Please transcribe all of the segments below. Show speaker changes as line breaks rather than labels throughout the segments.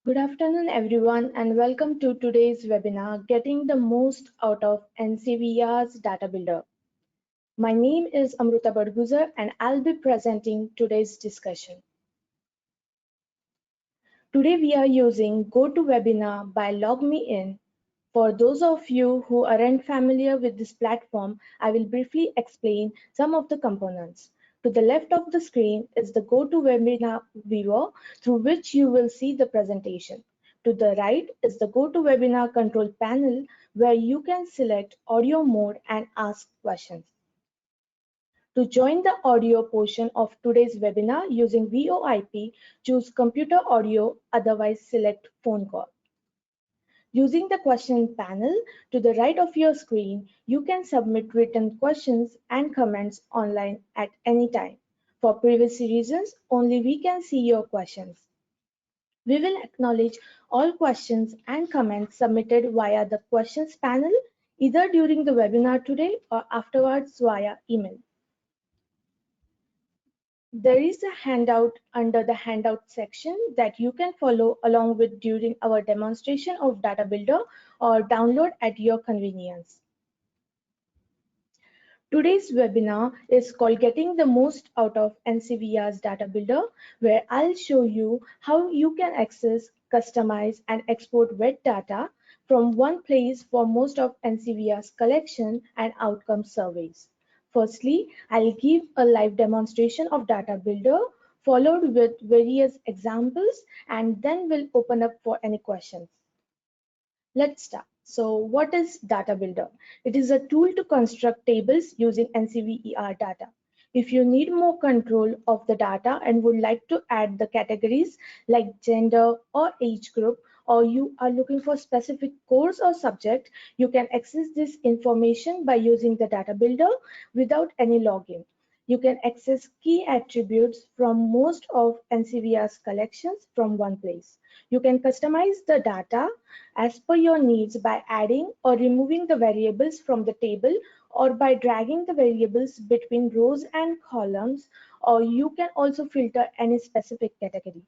Good afternoon, everyone, and welcome to today's webinar, Getting the Most Out of NCVER's Data Builder. My name is Amruta Badgujar, and I'll be presenting today's discussion. Today, we are using GoToWebinar by LogMeIn. For those of you who aren't familiar with this platform, I will briefly explain some of the components. To the left of the screen is the GoToWebinar viewer through which you will see the presentation. To the right is the GoToWebinar control panel where you can select audio mode and ask questions. To join the audio portion of today's webinar using VoIP, choose computer audio, otherwise select phone call. Using the question panel to the right of your screen, you can submit written questions and comments online at any time. For privacy reasons, only we can see your questions. We will acknowledge all questions and comments submitted via the questions panel, either during the webinar today or afterwards via email. There is a handout under the handout section that you can follow along with during our demonstration of Data Builder or download at your convenience. Today's webinar is called Getting the Most Out of NCVER's Data Builder, where I'll show you how you can access, customize, and export web data from one place for most of NCVER's collection and outcome surveys. Firstly, I'll give a live demonstration of Data Builder, followed with various examples, and then we'll open up for any questions. Let's start. So what is Data Builder? It is a tool to construct tables using NCVER data. If you need more control of the data and would like to add the categories like gender or age group, or you are looking for specific course or subject, you can access this information by using the Data Builder without any login. You can access key attributes from most of NCVER's collections from one place. You can customize the data as per your needs by adding or removing the variables from the table or by dragging the variables between rows and columns, or you can also filter any specific category.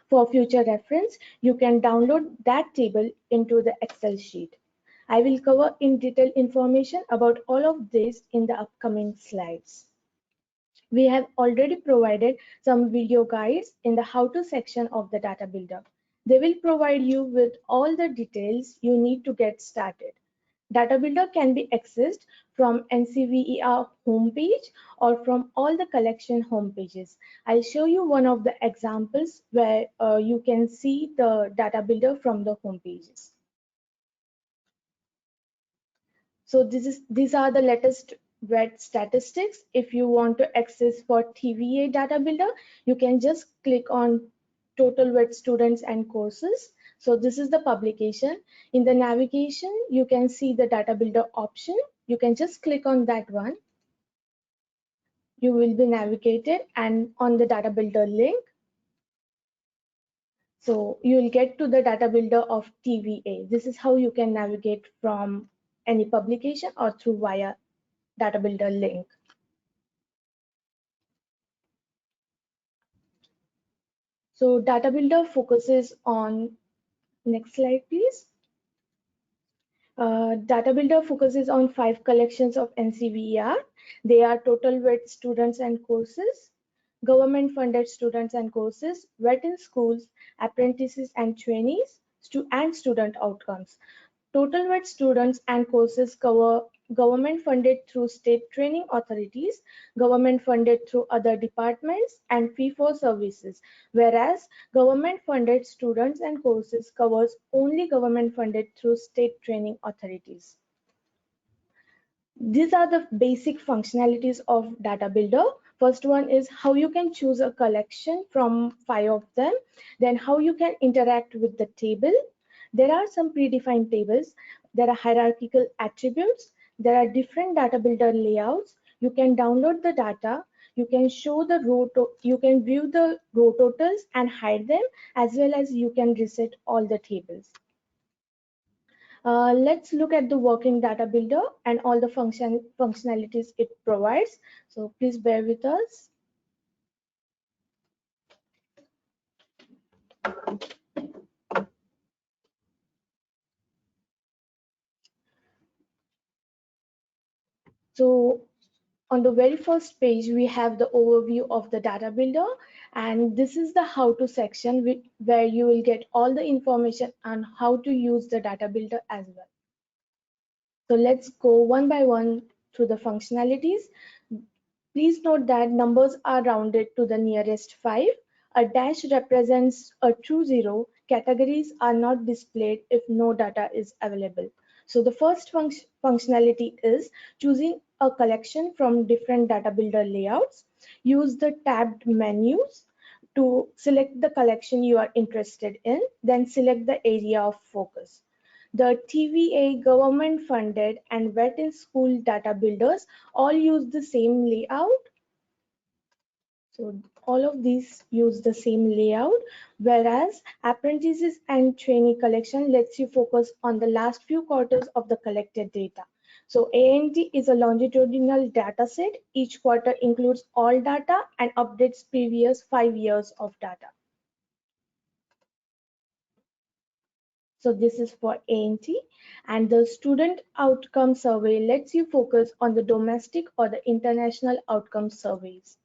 For future reference, you can download that table into the Excel sheet. I will cover in detail information about all of this in the upcoming slides. We have already provided some video guides in the how-to section of the Data Builder. They will provide you with all the details you need to get started. Data Builder can be accessed from NCVER homepage or from all the collection homepages. I'll show you one of the examples where you can see the Data Builder from the homepages. So these are the latest web statistics. If you want to access for TVA Data Builder, you can just click on total web students and courses. So this is the publication. In the navigation, you can see the Data Builder option. You can just click on that one. You will be navigated and on the Data Builder link. So you will get to the Data Builder of TVA. This is how you can navigate from any publication or through via Data Builder link. So Data Builder focuses on, next slide please. Data Builder focuses on 5 collections of NCVER. They are total wet students and courses, government funded students and courses, wet in schools, apprentices and trainees, and student outcomes. Total wet students and courses cover government funded through state training authorities, government funded through other departments, and fee for services, whereas government funded students and courses covers only government funded through state training authorities. These are the basic functionalities of Data Builder. First one is how you can choose a collection from 5 of them, then how you can interact with the table. There are some predefined tables. There are hierarchical attributes. There are different Data Builder layouts. You can download the data. You can show the you can view the row totals and hide them, as well as you can reset all the tables. Let's look at the working Data Builder and all the functionalities it provides. So please bear with us. So on the very first page, we have the overview of the data builder, and this is the how to section where you will get all the information on how to use the data builder as well. So let's go one by one through the functionalities. Please note that numbers are rounded to the nearest 5. A dash represents a true zero. Categories are not displayed if no data is available. So the first functionality is choosing a collection from different data builder layouts. Use the tabbed menus to select the collection you are interested in, then select the area of focus. The TVA government funded and vet in school data builders all use the same layout. So all of these use the same layout, whereas apprentices and trainee collection lets you focus on the last few quarters of the collected data. So ANT is a longitudinal data set. Each quarter includes all data and updates previous 5 years of data. So this is for ANT, and the student outcome survey lets you focus on the domestic or the international outcome surveys.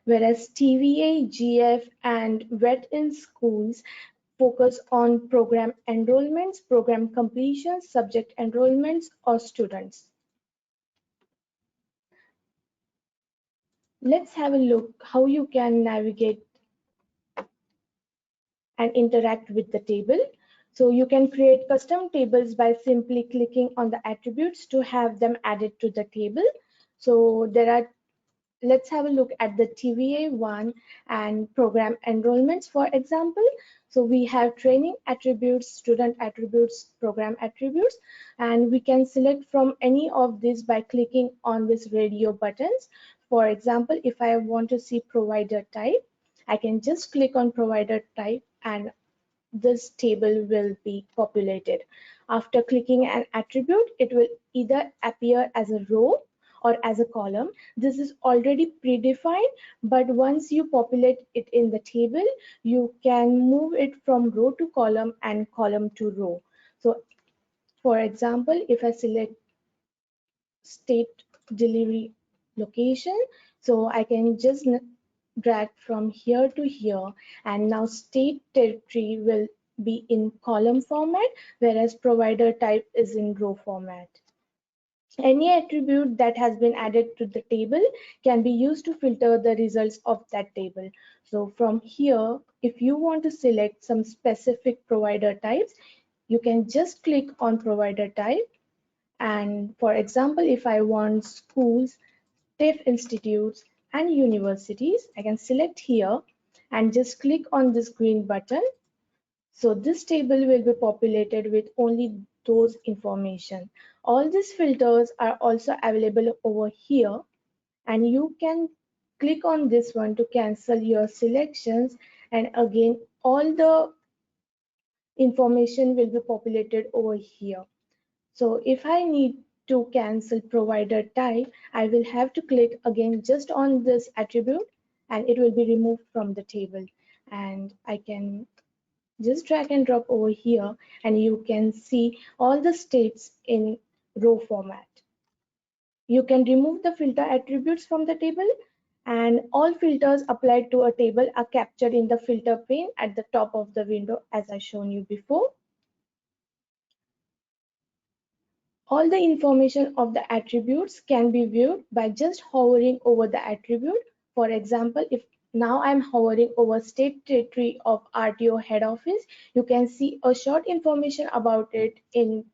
Whereas TVA, GF, and VET in schools focus on program enrollments, program completions, subject enrollments, or students. Let's have a look how you can navigate and interact with the table. So you can create custom tables by simply clicking on the attributes to have them added to the table. So let's have a look at the TVA one and program enrollments, for example. So we have training attributes, student attributes, program attributes, and we can select from any of these by clicking on these radio buttons. For example, if I want to see provider type, I can just click on provider type and this table will be populated. After clicking an attribute, it will either appear as a row or as a column. This is already predefined, but once you populate it in the table, you can move it from row to column and column to row. So for example, if I select state delivery location, so I can just drag from here to here, and now state territory will be in column format, whereas provider type is in row format. Any attribute that has been added to the table can be used to filter the results of that table. So from here, if you want to select some specific provider types, you can just click on provider type. And for example, if I want schools, TIFF institutes, and universities, I can select here and just click on this green button. So this table will be populated with only those information. All these filters are also available over here, and you can click on this one to cancel your selections, and again all the information will be populated over here. So if I need to cancel provider type, I will have to click again just on this attribute and it will be removed from the table. And I can just drag and drop over here and you can see all the states in row format. You can remove the filter attributes from the table, and all filters applied to a table are captured in the filter pane at the top of the window as I shown you before. All the information of the attributes can be viewed by just hovering over the attribute. For example, if now I'm hovering over state territory of RTO head office, you can see a short information about it in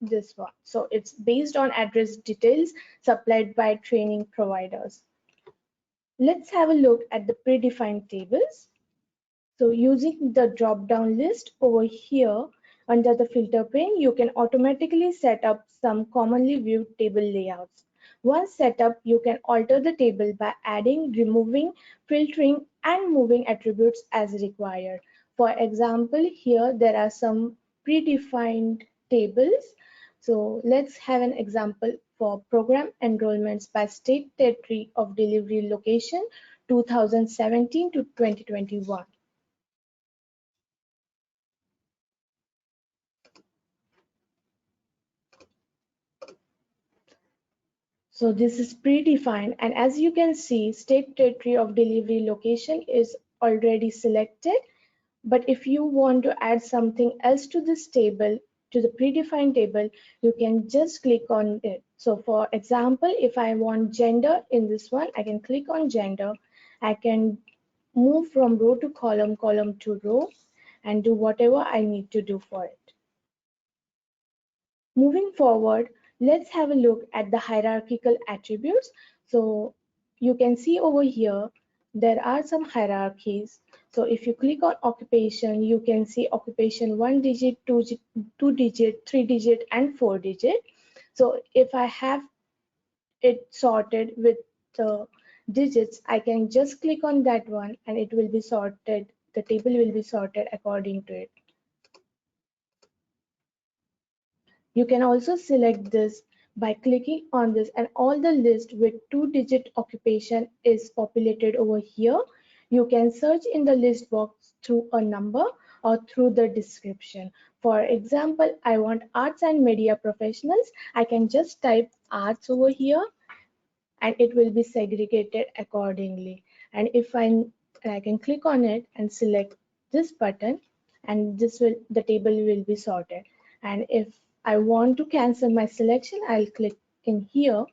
this one. So it's based on address details supplied by training providers. Let's have a look at the predefined tables. So using the drop-down list over here under the filter pane, you can automatically set up some commonly viewed table layouts. Once set up, you can alter the table by adding, removing, filtering, and moving attributes as required. For example, here there are some predefined tables. So let's have an example for program enrollments by state territory of delivery location 2017 to 2021. So this is predefined, and as you can see, state territory of delivery location is already selected. But if you want to add something else to this table, to the predefined table, you can just click on it. So for example, if I want gender in this one, I can click on gender. I can move from row to column, column to row, and do whatever I need to do for it. Moving forward, let's have a look at the hierarchical attributes. So you can see over here, there are some hierarchies. So if you click on occupation, you can see occupation 1 digit, 2 digit, 3 digit, and 4 digit. So if I have it sorted with the digits, I can just click on that one and it will be sorted. The table will be sorted according to it. You can also select this by clicking on this, and all the list with 2-digit occupation is populated over here. You can search in the list box through a number or through the description. For example, I want arts and media professionals. I can just type arts over here and it will be segregated accordingly. And if I can click on it and select this button, and the table will be sorted. And if I want to cancel my selection, I'll click in here,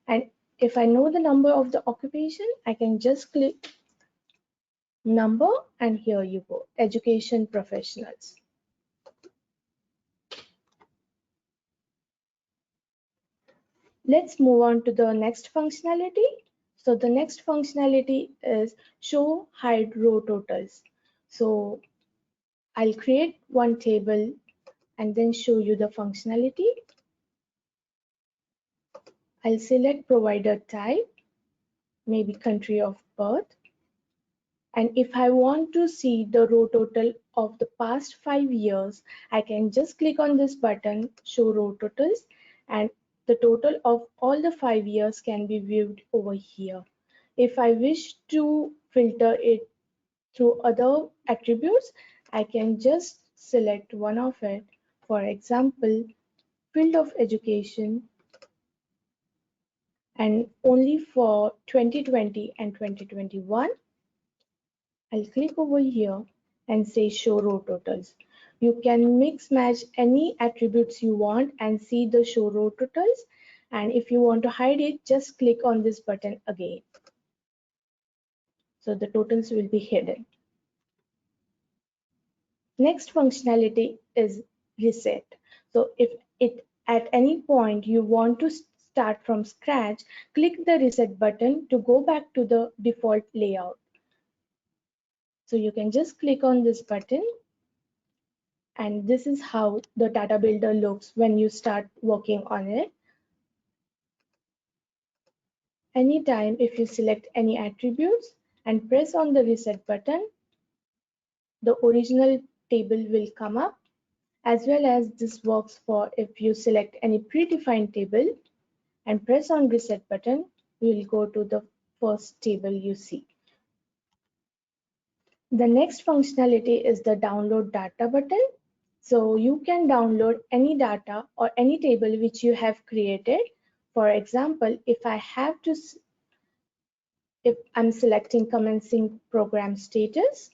and if I know the number of the occupation, I can just click number, and here you go, education professionals. Let's move on to the next functionality. So the next functionality is show hide row totals. So I'll create one table and then show you the functionality. I'll select provider type, maybe country of birth. And if I want to see the row total of the past 5 years, I can just click on this button, show row totals, and the total of all the 5 years can be viewed over here. If I wish to filter it through other attributes, I can just select one of it. For example, field of education, and only for 2020 and 2021. I'll click over here and say show row totals. You can mix match any attributes you want and see the show row totals. And if you want to hide it, just click on this button again. So the totals will be hidden. Next functionality is reset. So if at any point you want to start from scratch, click the reset button to go back to the default layout. So you can just click on this button, and this is how the data builder looks when you start working on it. Anytime if you select any attributes and press on the reset button, the original table will come up, as well as this works for if you select any predefined table and press on reset button, you will go to the first table you see. The next functionality is the download data button. So you can download any data or any table which you have created. For example, if I'm selecting commencing program status,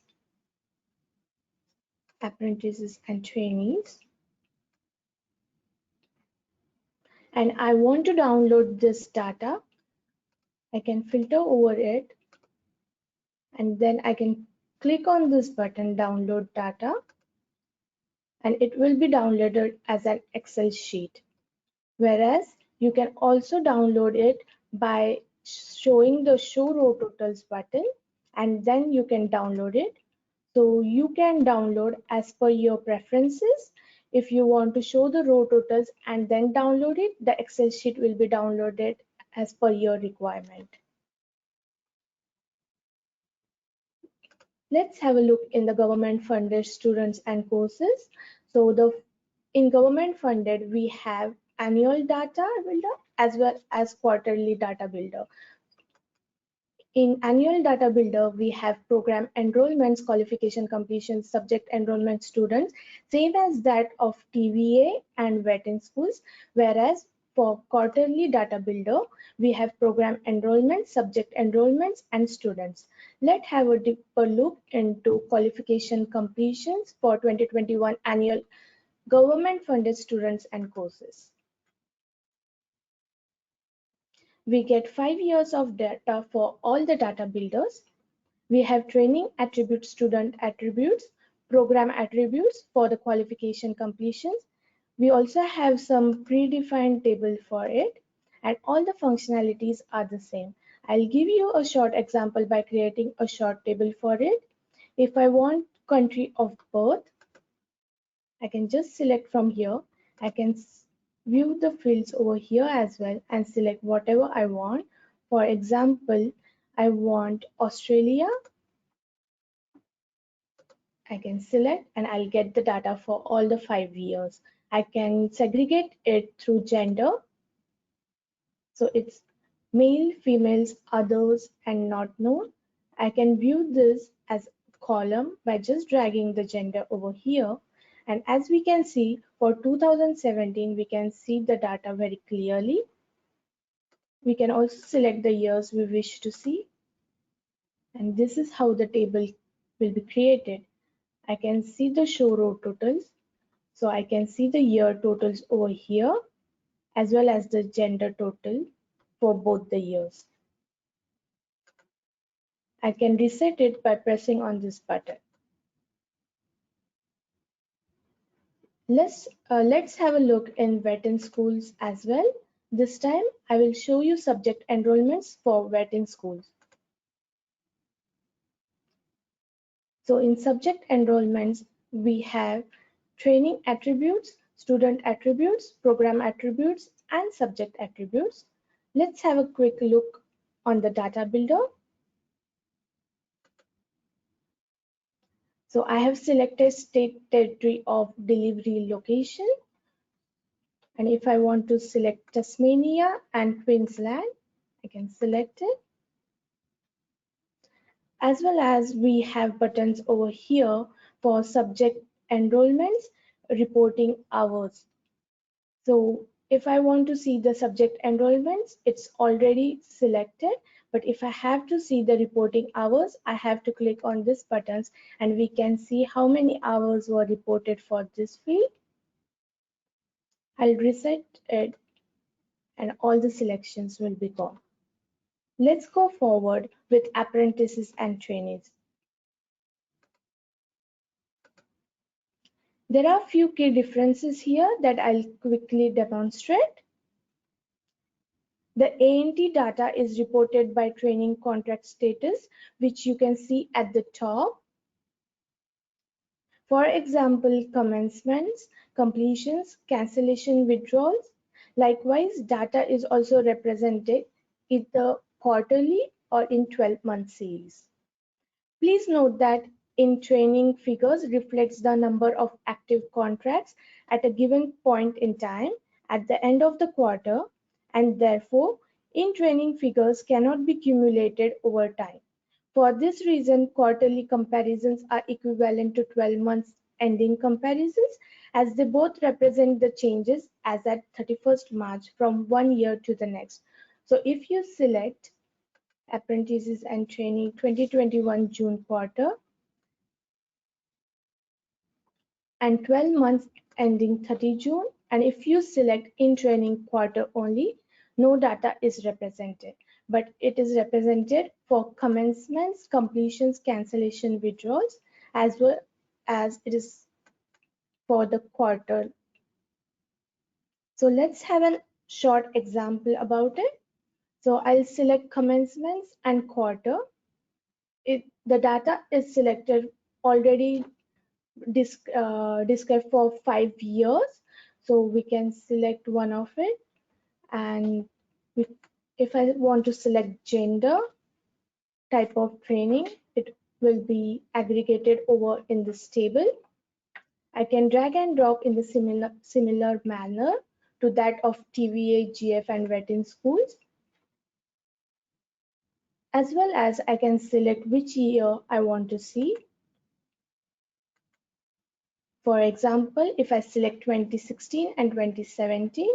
apprentices and trainees, and I want to download this data, I can filter over it, and then I can click on this button, download data, and it will be downloaded as an Excel sheet. Whereas you can also download it by showing the show row totals button, and then you can download it. So you can download as per your preferences. If you want to show the row totals and then download it, the Excel sheet will be downloaded as per your requirement. Let's have a look in the government funded students and courses. So in government funded, we have annual data builder as well as quarterly data builder. In annual data builder, we have program enrollments, qualification completion, subject enrollment students, same as that of TVA and vet in schools. Whereas for quarterly data builder, we have program enrollment, subject enrollments, and students. Let's have a deeper look into qualification completions for 2021 annual government funded students and courses. We get 5 years of data for all the data builders. We have training attributes, student attributes, program attributes for the qualification completions. We also have some predefined table for it, and all the functionalities are the same. I'll give you a short example by creating a short table for it. If I want country of birth, I can just select from here. I can view the fields over here as well and select whatever I want. For example, I want Australia. I can select and I'll get the data for all the 5 years. I can segregate it through gender. So it's male, females, others, and not known. I can view this as a column by just dragging the gender over here. And as we can see, for 2017, we can see the data very clearly. We can also select the years we wish to see. And this is how the table will be created. I can see the show row totals. So I can see the year totals over here as well as the gender total for both the years. I can reset it by pressing on this button. Let's have a look in vet in schools as well. This time I will show you subject enrollments for vet in schools. So in subject enrollments, we have training attributes, student attributes, program attributes, and subject attributes. Let's have a quick look on the data builder. So I have selected state territory of delivery location. And if I want to select Tasmania and Queensland, I can select it. As well as we have buttons over here for subject enrollments, reporting hours. So if I want to see the subject enrollments, it's already selected. But if I have to see the reporting hours, I have to click on this buttons and we can see how many hours were reported for this field. I'll reset it and all the selections will be gone. Let's go forward with apprentices and trainees. There are a few key differences here that I'll quickly demonstrate. The ANT data is reported by training contract status, which you can see at the top. For example, commencements, completions, cancellation, withdrawals. Likewise, data is also represented either quarterly or in 12-month series. Please note that in training figures reflects the number of active contracts at a given point in time at the end of the quarter, and therefore in training figures cannot be cumulated over time. For this reason, quarterly comparisons are equivalent to 12 months ending comparisons, as they both represent the changes as at 31st March from one year to the next. So if you select apprentices and training 2021 June quarter and 12 months ending 30 June, and if you select in training quarter only, no data is represented, but it is represented for commencements, completions, cancellation, withdrawals, as well as it is for the quarter. So let's have a short example about it. So I'll select commencements and quarter. The data is selected already described for 5 years, so we can select one of it. And if I want to select gender type of training, it will be aggregated over in this table. I can drag and drop in the similar manner to that of TVA, GF, and vet in schools, as well as I can select which year I want to see. For example, if I select 2016 and 2017,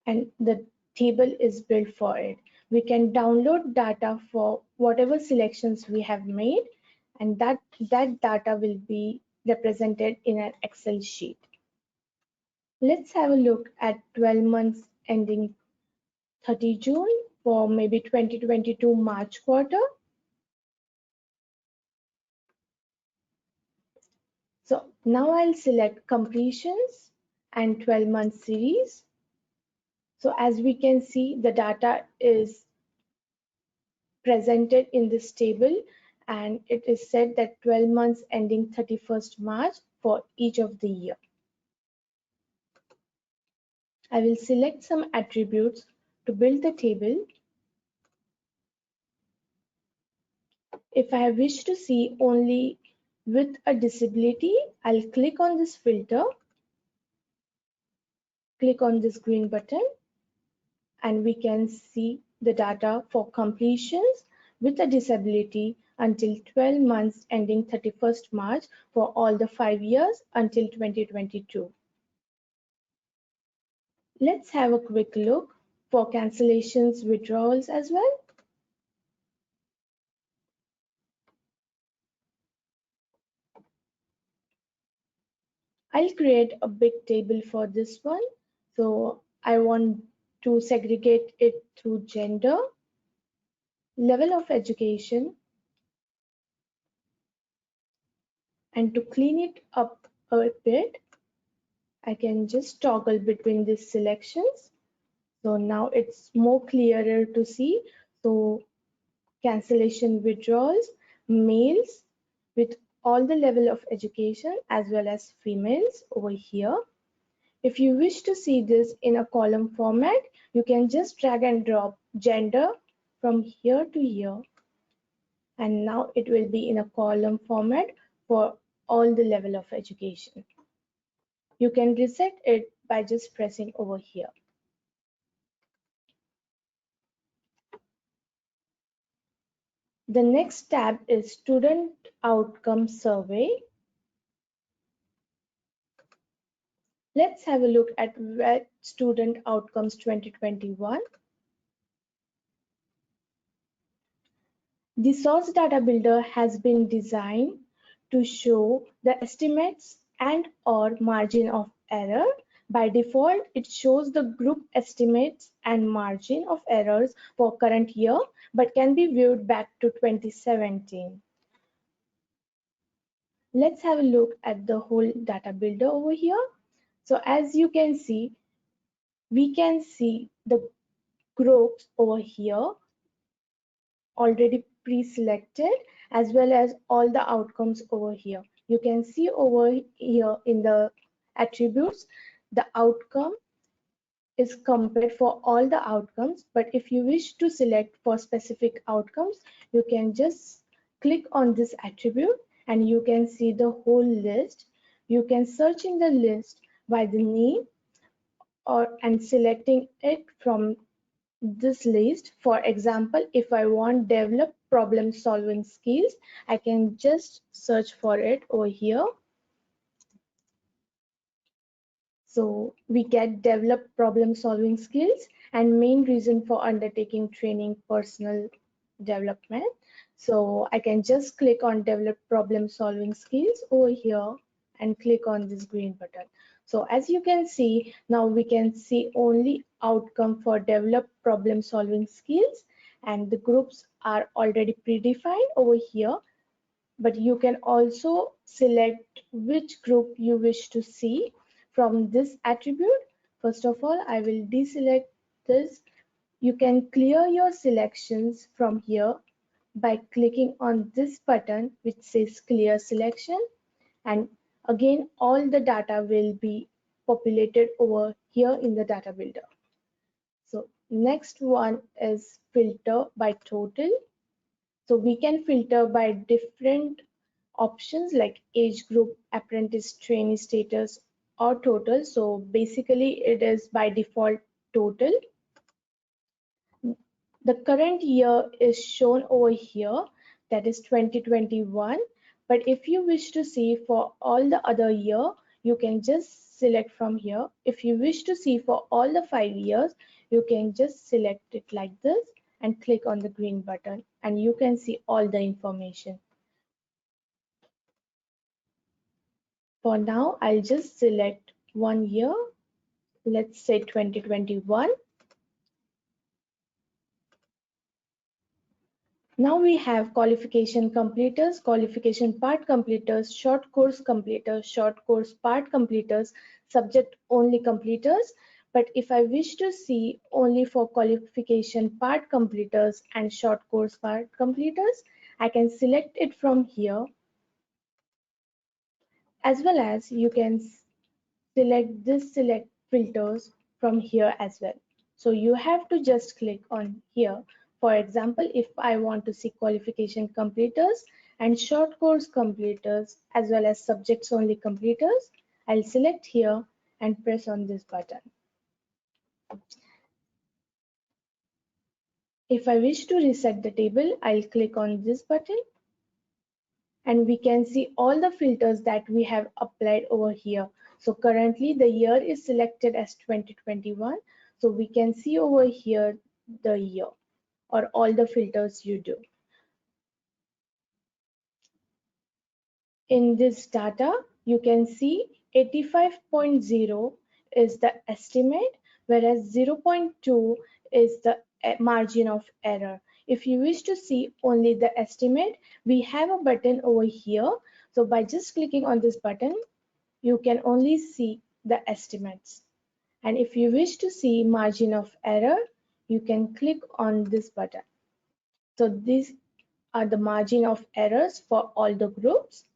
and the table is built for it. We can download data for whatever selections we have made, and that data will be represented in an Excel sheet. Let's have a look at 12 months ending 30 June for maybe 2022 March quarter. So now I'll select completions and 12 month series. So as we can see, the data is presented in this table, and it is said that 12 months ending 31st March for each of the year. I will select some attributes to build the table. If I wish to see only with a disability, I'll click on this filter, click on this green button, and we can see the data for completions with a disability until 12 months ending 31st March for all the 5 years until 2022. Let's have a quick look for cancellations, withdrawals as well. I'll create a big table for this one. So I want to segregate it through gender, level of education, and to clean it up a bit, I can just toggle between these selections. So now it's more clearer to see. So cancellation withdrawals, males with all the level of education as well as females over here. If you wish to see this in a column format, you can just drag and drop gender from here to here. And now it will be in a column format for all the level of education. You can reset it by just pressing over here. The next tab is Student Outcome Survey. Let's have a look at Red Student Outcomes 2021. The source data builder has been designed to show the estimates and or margin of error. By default, it shows the group estimates and margin of errors for current year, but can be viewed back to 2017. Let's have a look at the whole data builder over here. So as you can see, we can see the groups over here already pre-selected, as well as all the outcomes over here. You can see over here in the attributes, the outcome is compared for all the outcomes, but if you wish to select for specific outcomes, you can just click on this attribute and you can see the whole list. You can search in the list by the name and selecting it from this list. For example, if I want develop problem solving skills, I can just search for it over here. So we get develop problem solving skills and main reason for undertaking training personal development. So I can just click on develop problem solving skills over here and click on this green button. So as you can see, now we can see only outcome for develop problem solving skills, and the groups are already predefined over here, but you can also select which group you wish to see from this attribute. First of all, I will deselect this. You can clear your selections from here by clicking on this button which says clear selection, and again all the data will be populated over here in the data builder. So next one is filter by total. So we can filter by different options like age group, apprentice, trainee status, or total. So basically it is by default total. The current year is shown over here, that is 2021. But if you wish to see for all the other year, you can just select from here. If you wish to see for all the 5 years, you can just select it like this and click on the green button and you can see all the information. For now, I'll just select 1 year, let's say 2021. Now we have qualification completers, qualification part completers, short course completers, short course part completers, subject only completers. But if I wish to see only for qualification part completers and short course part completers, I can select it from here, as well as you can select filters from here as well. So you have to just click on here. For example, if I want to see qualification completers and short course completers as well as subjects only completers, I'll select here and press on this button. If I wish to reset the table, I'll click on this button and we can see all the filters that we have applied over here. So currently the year is selected as 2021. So we can see over here the year or all the filters you do. In this data, you can see 85.0 is the estimate, whereas 0.2 is the margin of error. If you wish to see only the estimate, we have a button over here. So by just clicking on this button, you can only see the estimates. And if you wish to see margin of error, you can click on this button. So these are the margin of errors for all the groups.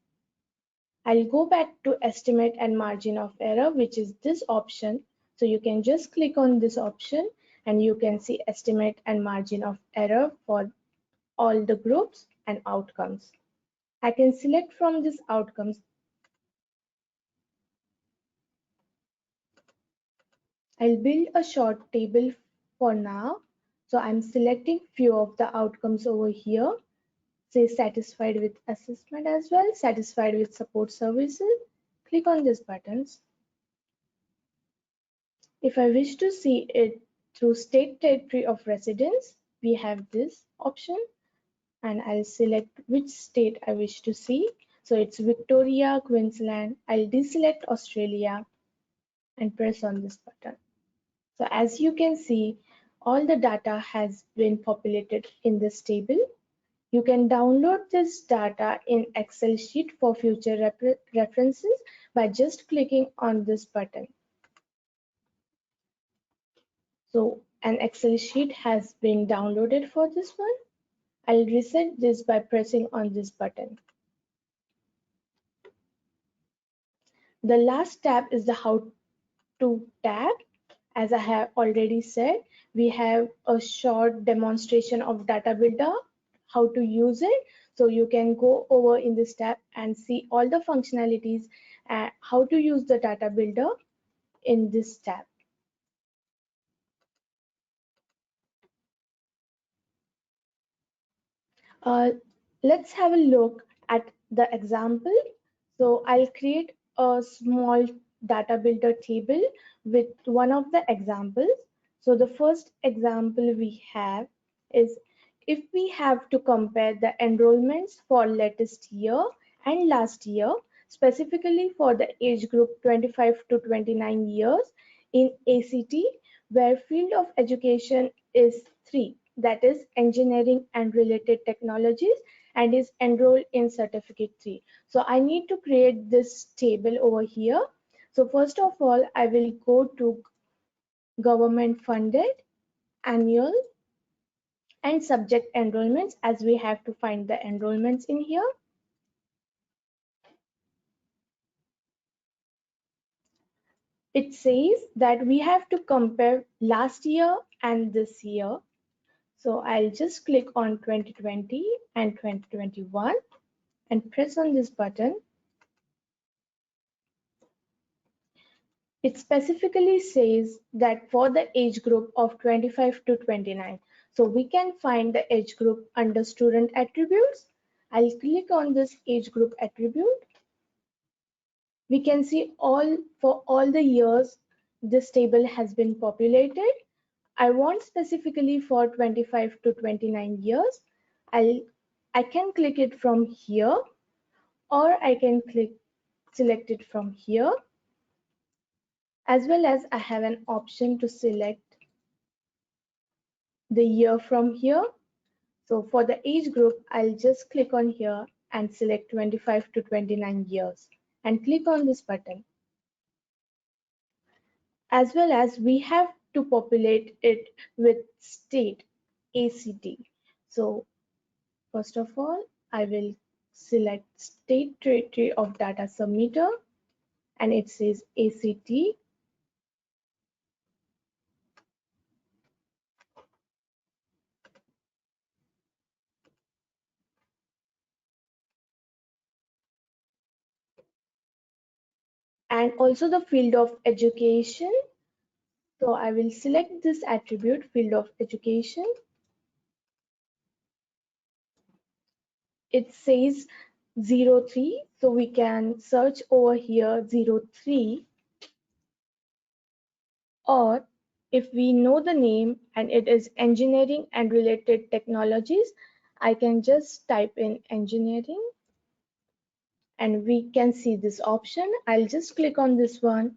I'll go back to estimate and margin of error, which is this option. So you can just click on this option and you can see estimate and margin of error for all the groups and outcomes. I can select from these outcomes. I'll build a short table for now. So I'm selecting few of the outcomes over here. Say satisfied with assessment as well, satisfied with support services. Click on these buttons. If I wish to see it through state territory of residence, we have this option and I'll select which state I wish to see. So it's Victoria, Queensland. I'll deselect Australia and press on this button. So as you can see, all the data has been populated in this table. You can download this data in Excel sheet for future references by just clicking on this button. So an Excel sheet has been downloaded for this one. I'll reset this by pressing on this button. The last tab is the How to tab. As I have already said, we have a short demonstration of DataBuilder, how to use it. So you can go over in this tab and see all the functionalities and how to use the DataBuilder in this tab. Let's have a look at the example. So I'll create a small data builder table with one of the examples. So the first example we have is if we have to compare the enrollments for latest year and last year, specifically for the age group 25 to 29 years in ACT, where field of education is 3, that is engineering and related technologies, and is enrolled in certificate 3. So I need to create this table over here. So first of all, I will go to government funded, annual, and subject enrollments, as we have to find the enrollments in here. It says that we have to compare last year and this year. So I'll just click on 2020 and 2021 and press on this button. It specifically says that for the age group of 25 to 29. So we can find the age group under student attributes. I'll click on this age group attribute. We can see for all the years this table has been populated. I want specifically for 25 to 29 years. I can click it from here, or I can select it from here, as well as I have an option to select the year from here. So for the age group, I'll just click on here and select 25 to 29 years and click on this button. As well as we have to populate it with state, ACT. So first of all, I will select state territory of data submitter, and it says ACT. And also the field of education. So I will select this attribute, field of education. It says 03, so we can search over here 03, or if we know the name and it is engineering and related technologies, I can just type in engineering and we can see this option. I'll just click on this one.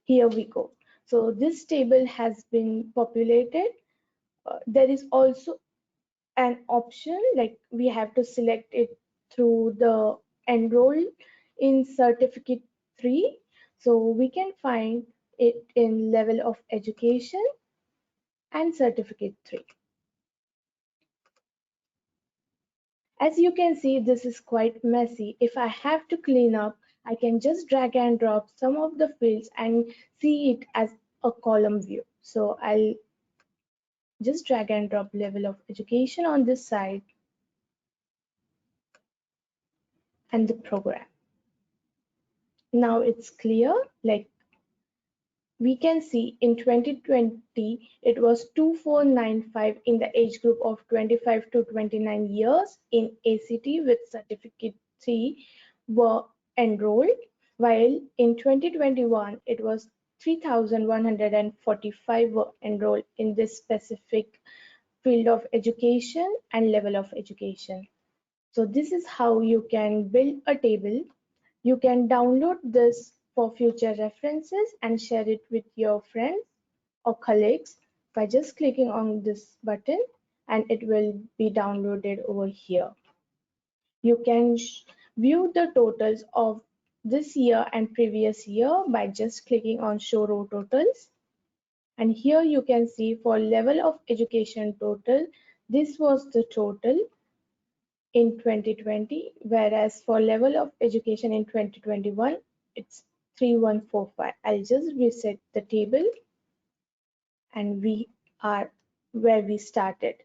Here we go. So this table has been populated. There is also an option like we have to select it through the enroll in certificate 3. So we can find it in level of education and certificate 3. As you can see, this is quite messy. If I have to clean up, I can just drag and drop some of the fields and see it as a column view. So I'll just drag and drop level of education on this side and the program. Now it's clear, like we can see in 2020 it was 2495 in the age group of 25 to 29 years in ACT with certificate 3 were enrolled, while in 2021 it was 3145 were enrolled in this specific field of education and level of education. So this is how you can build a table. You can download this for future references and share it with your friends or colleagues by just clicking on this button, and it will be downloaded over here. You can view the totals of this year and previous year by just clicking on show row totals. And here you can see for level of education total, this was the total in 2020, whereas for level of education in 2021, it's 3145. I'll just reset the table and we are where we started.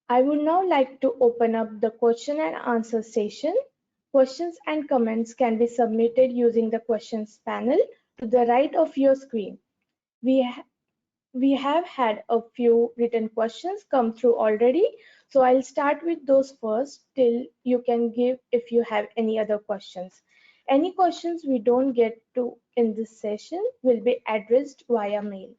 I would now like to open up the question and answer session. Questions and comments can be submitted using the questions panel to the right of your screen. We have had a few written questions come through already, so I'll start with those first till you can give if you have any other questions. Any questions we don't get to in this session will be addressed via mail.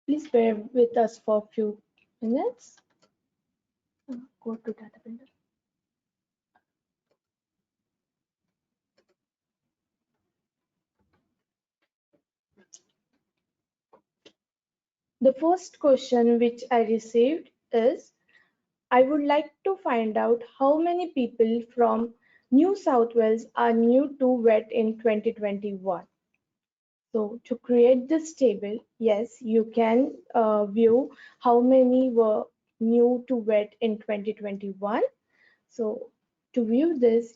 Please bear with us for a few minutes. Go to DataBuilder. The first question which I received is, I would like to find out how many people from New South Wales are new to VET in 2021. So to create this table, yes, you can view how many were new to VET in 2021. So to view this,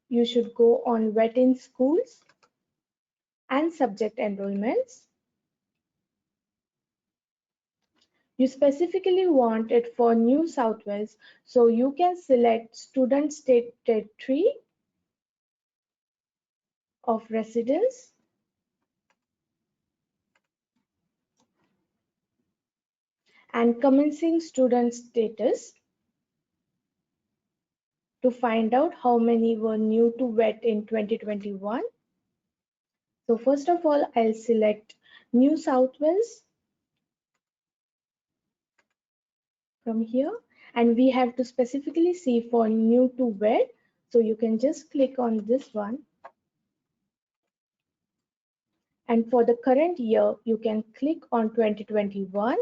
you should go on VET in schools and subject enrollments. You specifically want it for New South Wales, so you can select student state territory of residence and commencing student status to find out how many were new to VET in 2021. So first of all, I'll select New South Wales from here, and we have to specifically see for new to VET. So you can just click on this one. And for the current year, you can click on 2021.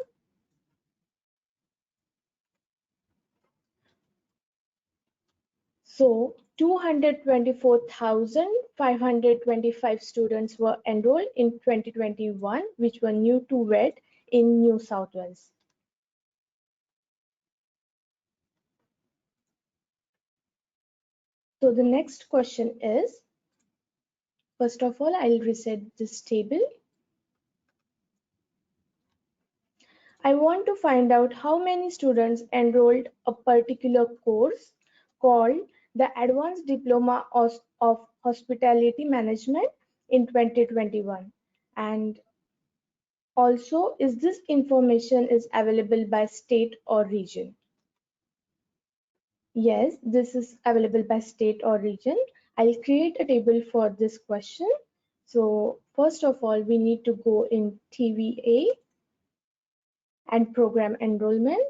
So 224,525 students were enrolled in 2021, which were new to VET in New South Wales. So the next question is, first of all, I'll reset this table. I want to find out how many students enrolled a particular course called the Advanced Diploma of Hospitality Management in 2021. And also, is this information is available by state or region? Yes, this is available by state or region. I'll create a table for this question. So first of all, we need to go in TVA and program enrollment.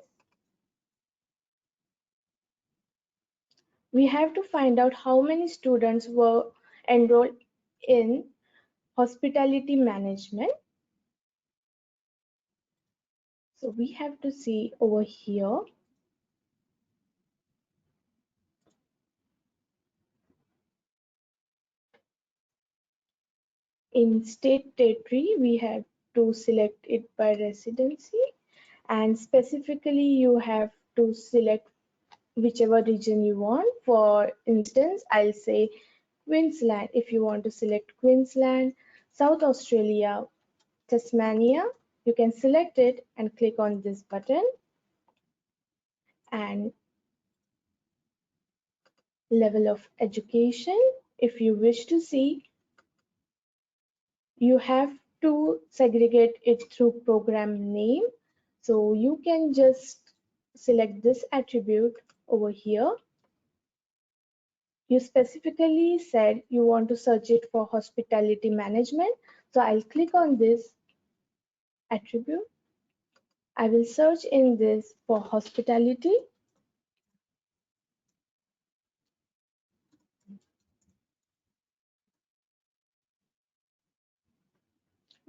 We have to find out how many students were enrolled in hospitality management. So we have to see over here. In state territory, we have to select it by residency, and specifically you have to select whichever region you want. For instance, I'll say Queensland. If you want to select Queensland, South Australia, Tasmania, you can select it and click on this button. And level of education, if you wish to see, you have to segregate it through program name. So you can just select this attribute over here. You specifically said you want to search it for hospitality management. So I'll click on this attribute. I will search in this for hospitality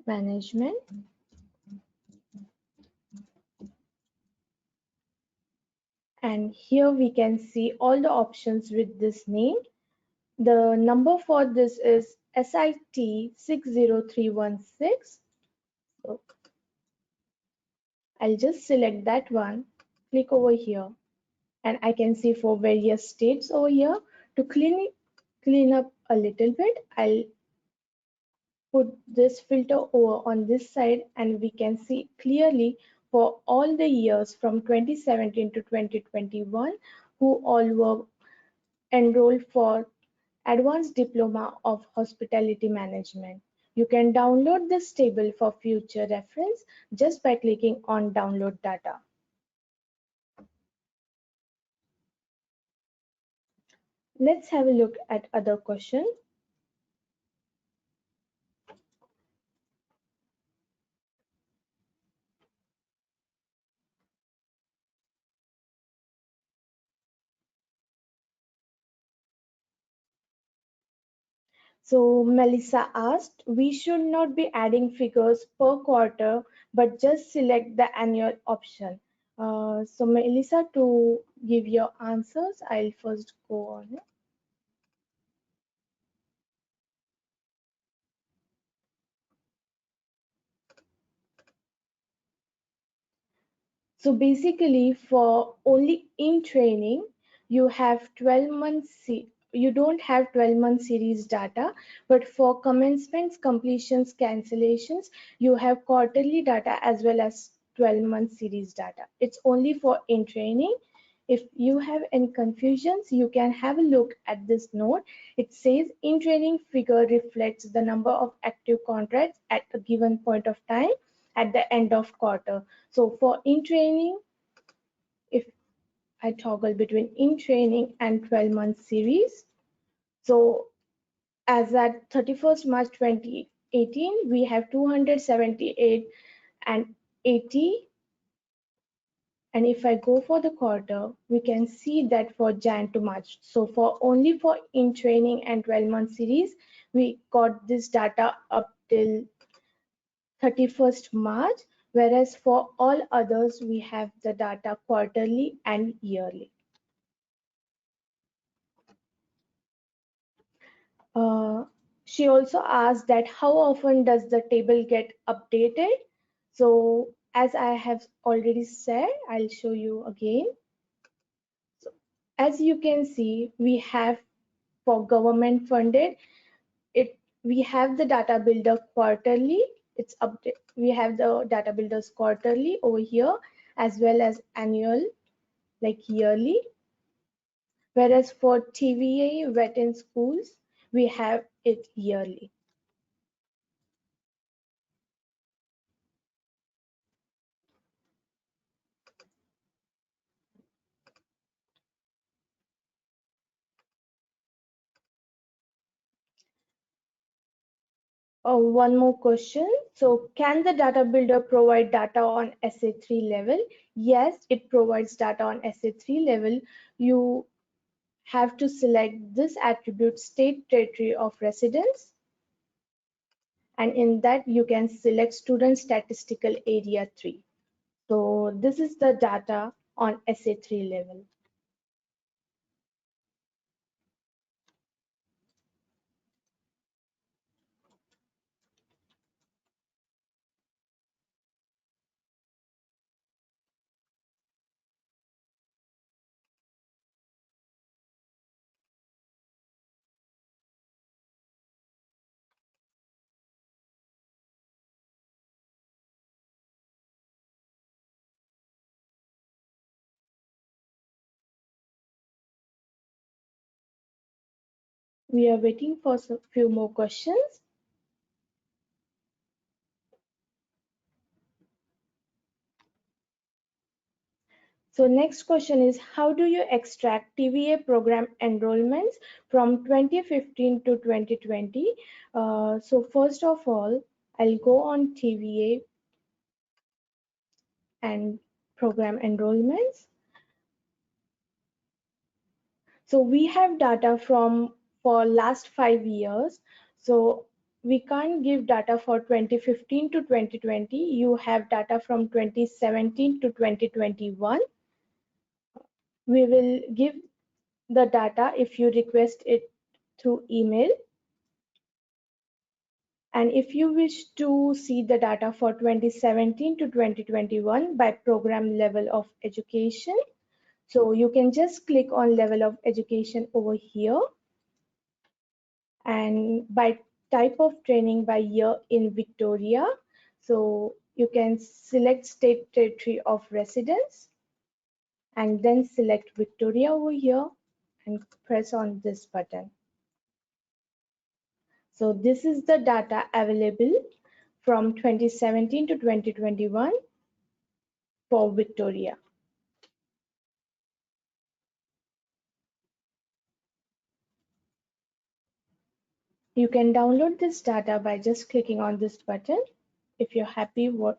management. And here we can see all the options with this name. The number for this is SIT 60316. So I'll just select that one, click over here, and I can see for various states over here. To clean up a little bit, I'll put this filter over on this side, and we can see clearly for all the years from 2017 to 2021 who all were enrolled for Advanced Diploma of Hospitality Management. You can download this table for future reference just by clicking on Download Data. Let's have a look at other question. So Melissa asked, we should not be adding figures per quarter, but just select the annual option. So Melissa, to give your answers, I'll first go on it. So basically for only in training, you have 12 months, you don't have 12-month series data, but for commencements, completions, cancellations, you have quarterly data as well as 12-month series data. It's only for in training. If you have any confusions, you can have a look at this note. It says in training figure reflects the number of active contracts at a given point of time at the end of quarter. So for in training, if I toggle between in training and 12-month series, so as at 31st March 2018, we have 278 and 80. And if I go for the quarter, we can see that for Jan to March. So for only for in training and 12-month series, we got this data up till 31st March, whereas for all others, we have the data quarterly and yearly. She also asked that how often does the table get updated? So as I have already said, I'll show you again. So as you can see, we have for government funded, we have the data builder quarterly. It's update. We have the data builders quarterly over here, as well as annual, like yearly. Whereas for TVA, vet in schools, we have it yearly. Oh, one more question. So can the data builder provide data on SA3 level? Yes, it provides data on SA3 level. You have to select this attribute state territory of residence. And in that you can select student statistical area 3. So this is the data on SA3 level. We are waiting for a few more questions. So next question is, how do you extract TVA program enrollments from 2015 to 2020? So first of all, I'll go on TVA and program enrollments. So we have data for last 5 years. So we can't give data for 2015 to 2020. You have data from 2017 to 2021. We will give the data if you request it through email. And if you wish to see the data for 2017 to 2021 by program level of education, so you can just click on level of education over here, and by type of training by year in Victoria. So you can select state territory of residence and then select Victoria over here and press on this button. So this is the data available from 2017 to 2021 for Victoria. You can download this data by just clicking on this button if you're happy what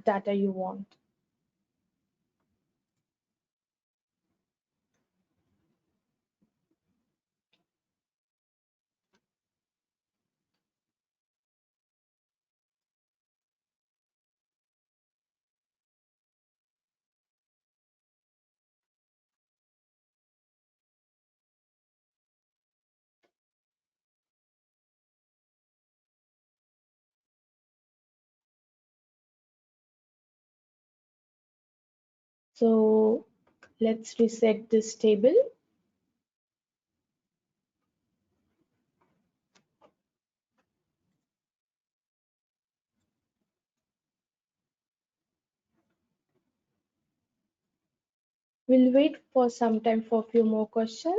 data you want. So let's reset this table. We'll wait for some time for a few more questions.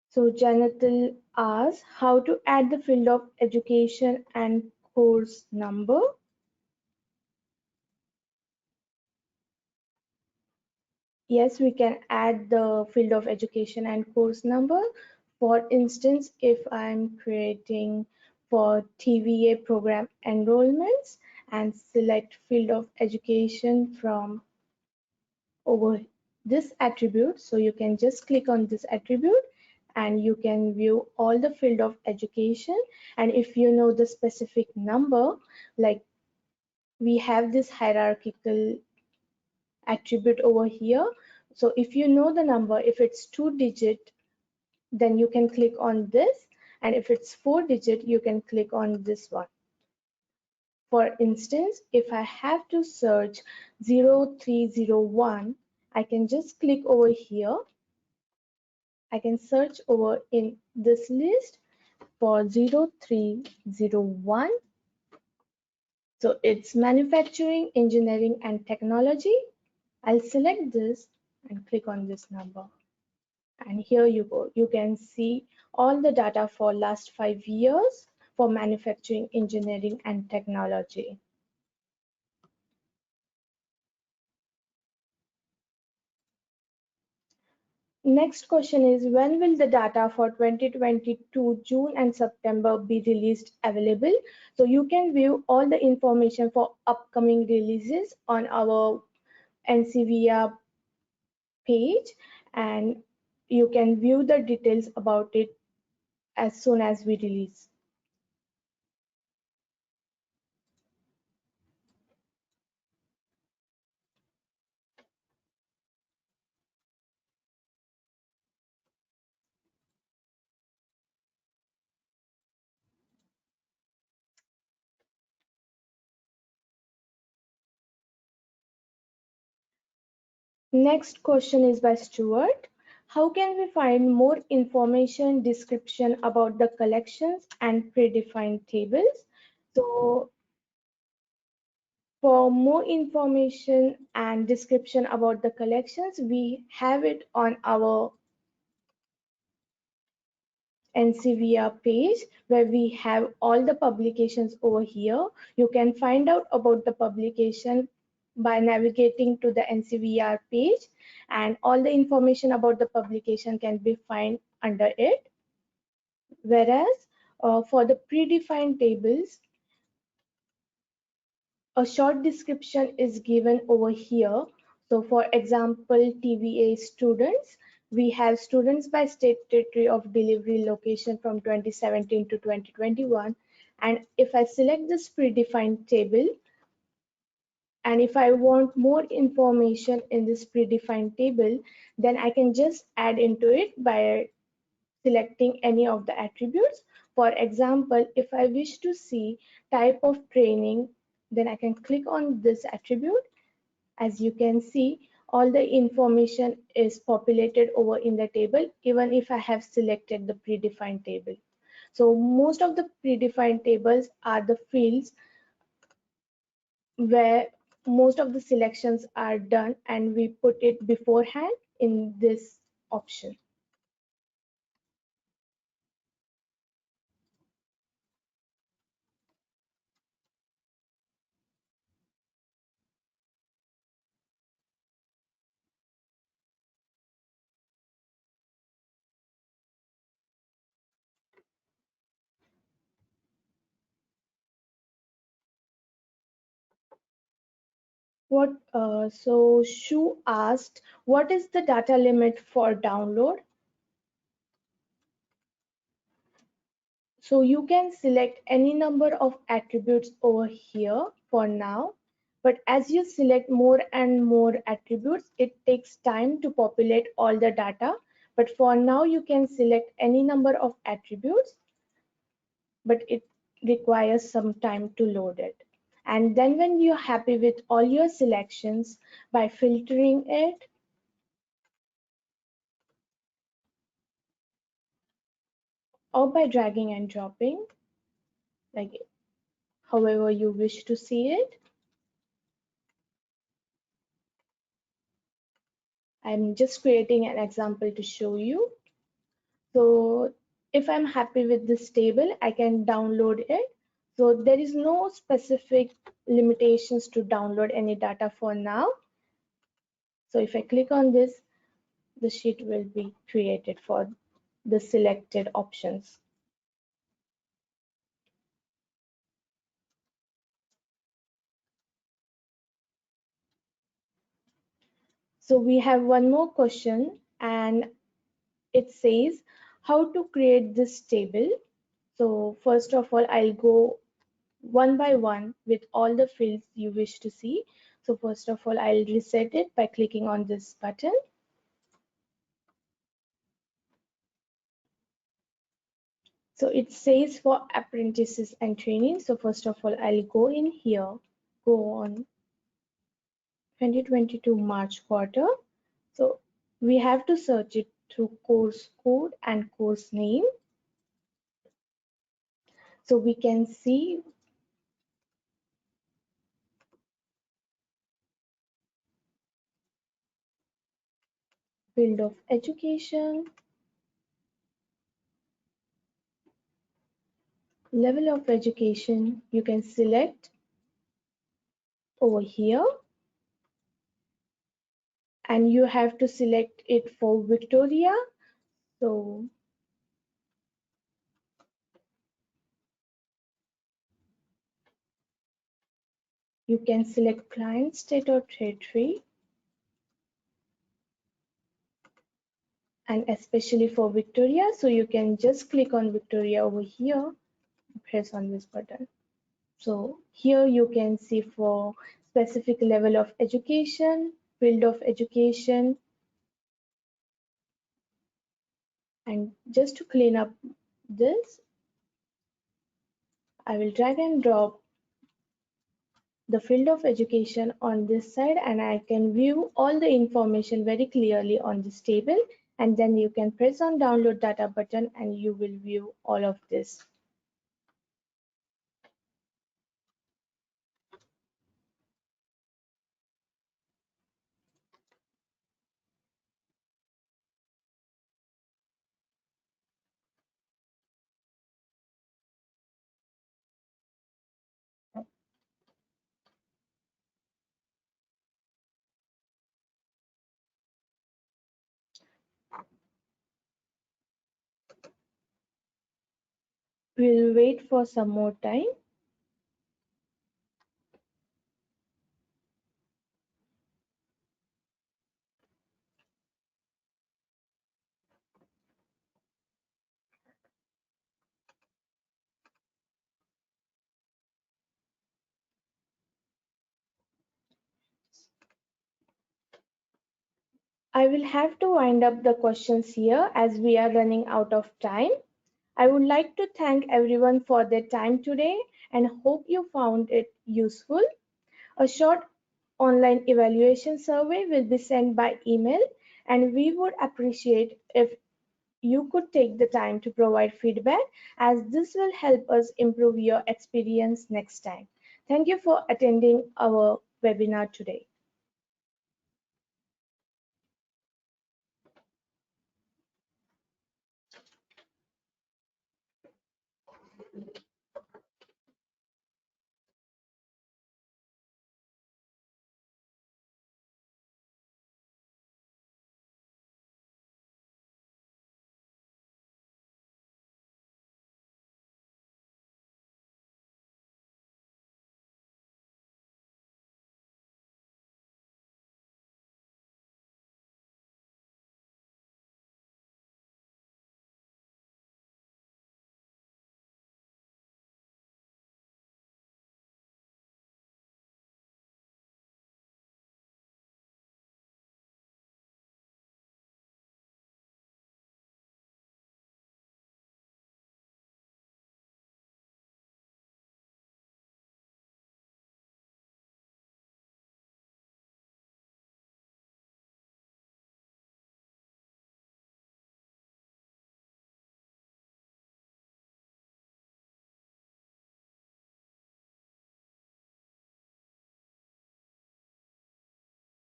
So Jonathan asks how to add the field of education and course number. Yes, we can add the field of education and course number. For instance, if I'm creating for TVA program enrollments and select field of education from over this attribute, so you can just click on this attribute and you can view all the field of education. And if you know the specific number, like we have this hierarchical attribute over here. So if you know the number, if it's 2-digit, then you can click on this. And if it's 4-digit, you can click on this one. For instance, if I have to search 0301, I can just click over here. I can search over in this list for 0301. So it's manufacturing, engineering, and technology. I'll select this and click on this number. And here you go. You can see all the data for last 5 years for manufacturing, engineering, and technology. Next question is, when will the data for 2022 June and September be released available? So you can view all the information for upcoming releases on our NCVER page, and you can view the details about it as soon as we release. Next question is by Stuart. How can we find more information description about the collections and predefined tables? So for more information and description about the collections, we have it on our NCVER page where we have all the publications over here. You can find out about the publication by navigating to the NCVER page, and all the information about the publication can be found under it. Whereas for the predefined tables, a short description is given over here. So for example, TVA students, we have students by state territory of delivery location from 2017 to 2021. And if I select this predefined table, and if I want more information in this predefined table, then I can just add into it by selecting any of the attributes. For example, if I wish to see type of training, then I can click on this attribute. As you can see, all the information is populated over in the table, even if I have selected the predefined table. So most of the predefined tables are the fields where most of the selections are done, and we put it beforehand in this option. So Shu asked, what is the data limit for download? So you can select any number of attributes over here for now, but as you select more and more attributes, it takes time to populate all the data. But for now, you can select any number of attributes, but it requires some time to load it. And then when you're happy with all your selections, by filtering it, or by dragging and dropping, like however you wish to see it. I'm just creating an example to show you. So if I'm happy with this table, I can download it. So there is no specific limitations to download any data for now. So if I click on this, the sheet will be created for the selected options. So we have one more question, and it says how to create this table. So first of all, I'll go one by one with all the fields you wish to see. So first of all, I'll reset it by clicking on this button. So it says for apprentices and training. So first of all, I'll go in here, go on 2022 March quarter. So we have to search it through course code and course name. So we can see field of education, level of education. You can select over here, and you have to select it for Victoria. So you can select client, state or territory, and especially for Victoria. So you can just click on Victoria over here, press on this button. So here you can see for specific level of education, field of education, and just to clean up this, I will drag and drop the field of education on this side, and I can view all the information very clearly on this table, and then you can press on download data button and you will view all of this. We'll wait for some more time. I will have to wind up the questions here as we are running out of time. I would like to thank everyone for their time today and hope you found it useful. A short online evaluation survey will be sent by email, and we would appreciate if you could take the time to provide feedback, as this will help us improve your experience next time. Thank you for attending our webinar today.